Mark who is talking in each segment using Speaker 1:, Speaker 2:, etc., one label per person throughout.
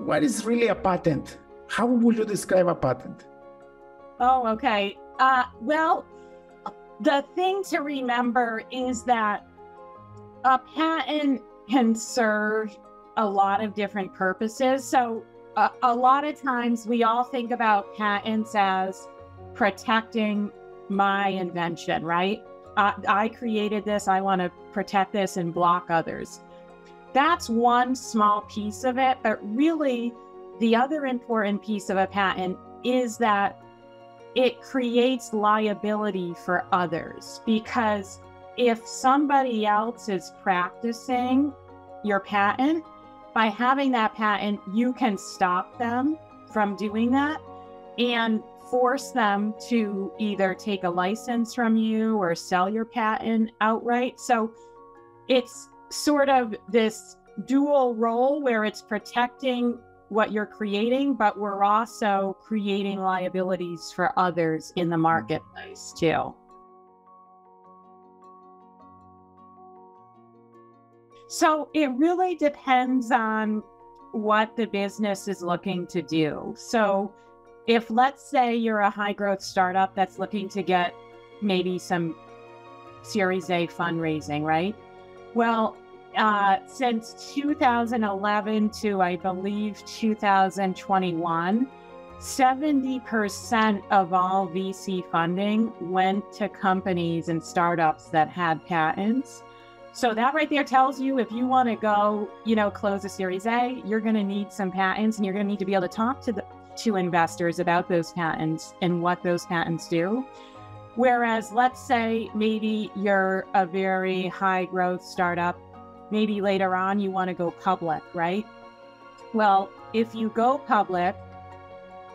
Speaker 1: what is really a patent? How would you describe a patent?
Speaker 2: Oh, okay. Well, the thing to remember is that a patent can serve a lot of different purposes. So a lot of times we all think about patents as protecting my invention, right? I created this, I want to protect this and block others. That's one small piece of it, but really the other important piece of a patent is that it creates liability for others, because if somebody else is practicing your patent, by having that patent, you can stop them from doing that and force them to either take a license from you or sell your patent outright. So it's sort of this dual role where it's protecting what you're creating, but we're also creating liabilities for others in the marketplace too. So it really depends on what the business is looking to do. So if, let's say, you're a high growth startup that's looking to get maybe some Series A fundraising, right? Well, since 2011 to, I believe, 2021, 70% of all VC funding went to companies and startups that had patents. So that right there tells you, if you want to go, close a Series A, you're going to need some patents, and you're going to need to be able to talk to investors about those patents and what those patents do. Whereas, let's say maybe you're a very high growth startup, maybe later on you want to go public, right? Well, if you go public,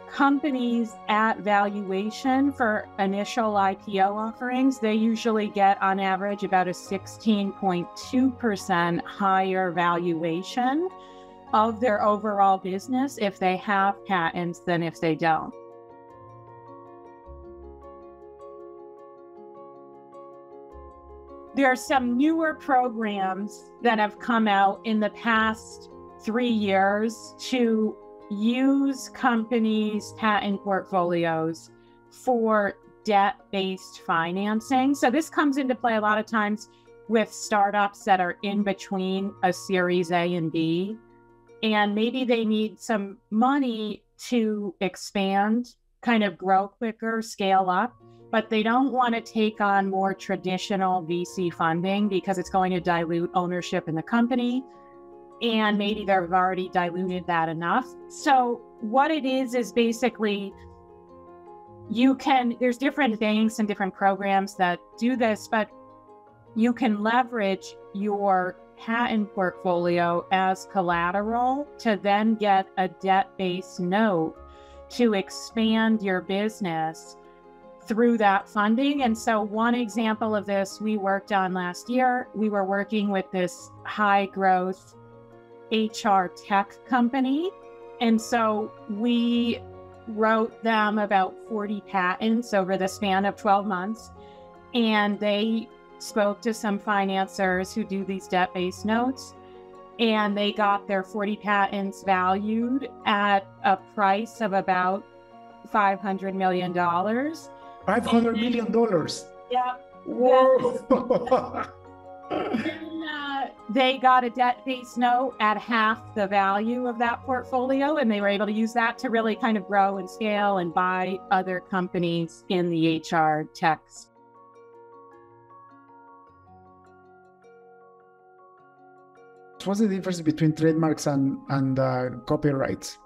Speaker 2: companies at valuation for initial IPO offerings, they usually get on average about a 16.2% higher valuation of their overall business if they have patents than if they don't. There are some newer programs that have come out in the past 3 years to use companies' patent portfolios for debt-based financing. So this comes into play a lot of times with startups that are in between a Series A and B, and maybe they need some money to expand, kind of grow quicker, scale up, but they don't want to take on more traditional VC funding because it's going to dilute ownership in the company. And maybe they've already diluted that enough. So what it is basically, there's different banks and different programs that do this, but you can leverage your patent portfolio as collateral to then get a debt-based note to expand your business through that funding. And so one example of this we worked on last year, we were working with this high growth HR tech company. And so we wrote them about 40 patents over the span of 12 months. And they spoke to some financiers who do these debt-based notes. And they got their 40 patents valued at a price of about $500 million.
Speaker 1: $500 million?
Speaker 2: Yeah.
Speaker 1: Whoa!
Speaker 2: They got a debt-based note at half the value of that portfolio, and they were able to use that to really kind of grow and scale and buy other companies in the HR tech.
Speaker 1: What's the difference between trademarks and copyrights?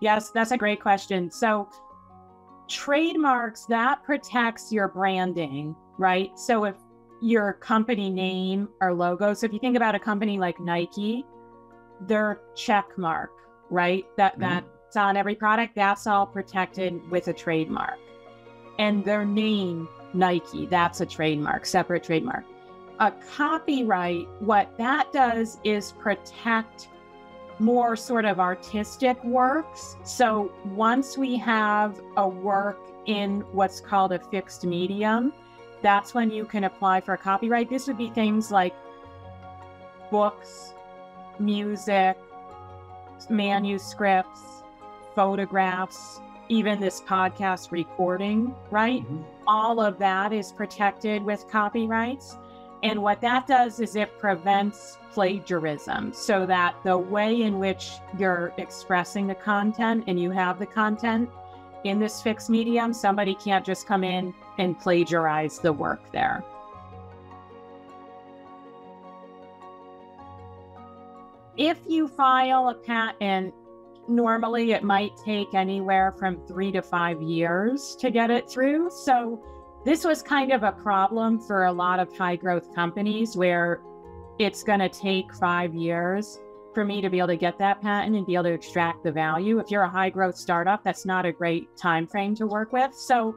Speaker 2: Yes, that's a great question. So trademarks, that protects your branding, right? So if your company name or logo. So if you think about a company like Nike, their check mark, right? That's on every product, that's all protected with a trademark. And their name, Nike, that's a trademark, separate trademark. A copyright, what that does is protect more sort of artistic works. So once we have a work in what's called a fixed medium, that's when you can apply for a copyright. This would be things like books, music, manuscripts, photographs, even this podcast recording, right?
Speaker 1: Mhm.
Speaker 2: All of that is protected with copyrights. And what that does is it prevents plagiarism, so that the way in which you're expressing the content and you have the content in this fixed medium, somebody can't just come in and plagiarize the work there. If you file a patent, normally it might take anywhere from 3 to 5 years to get it through. So this was kind of a problem for a lot of high growth companies, where it's going to take 5 years for me to be able to get that patent and be able to extract the value. If you're a high growth startup, that's not a great time frame to work with. So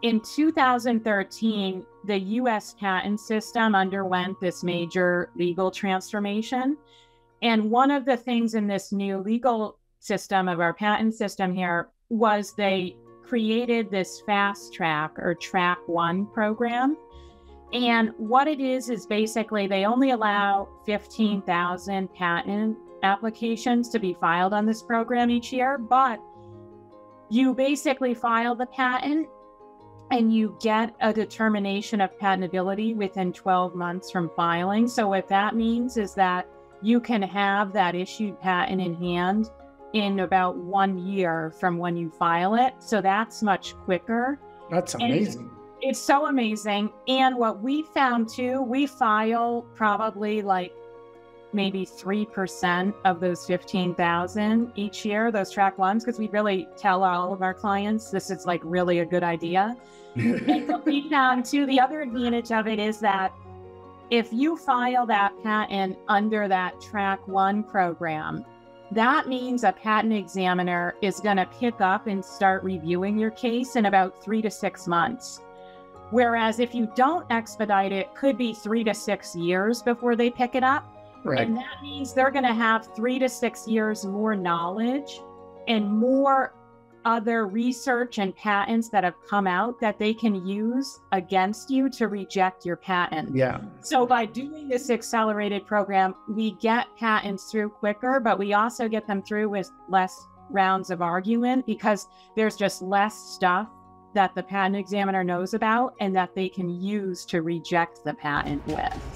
Speaker 2: in 2013, the US patent system underwent this major legal transformation. And one of the things in this new legal system of our patent system here was they created this fast track or track 1 program. And what it is basically they only allow 15,000 patent applications to be filed on this program each year, but you basically file the patent and you get a determination of patentability within 12 months from filing. So what that means is that you can have that issued patent in hand in about 1 year from when you file it. So that's much quicker.
Speaker 1: That's amazing.
Speaker 2: It's so amazing. And what we found too, we file probably like maybe 3% of those 15,000 each year, those track 1s, because we really tell all of our clients this is like really a good idea. And what we found too, the other advantage of it is that if you file that patent under that track 1 program, that means a patent examiner is going to pick up and start reviewing your case in about 3 to 6 months. Whereas if you don't expedite it, it could be 3 to 6 years before they pick it up.
Speaker 1: Right.
Speaker 2: And that means they're going to have 3 to 6 years more knowledge and more other research and patents that have come out that they can use against you to reject your patent.
Speaker 1: Yeah.
Speaker 2: So by doing this accelerated program, we get patents through quicker, but we also get them through with less rounds of argument, because there's just less stuff that the patent examiner knows about and that they can use to reject the patent with.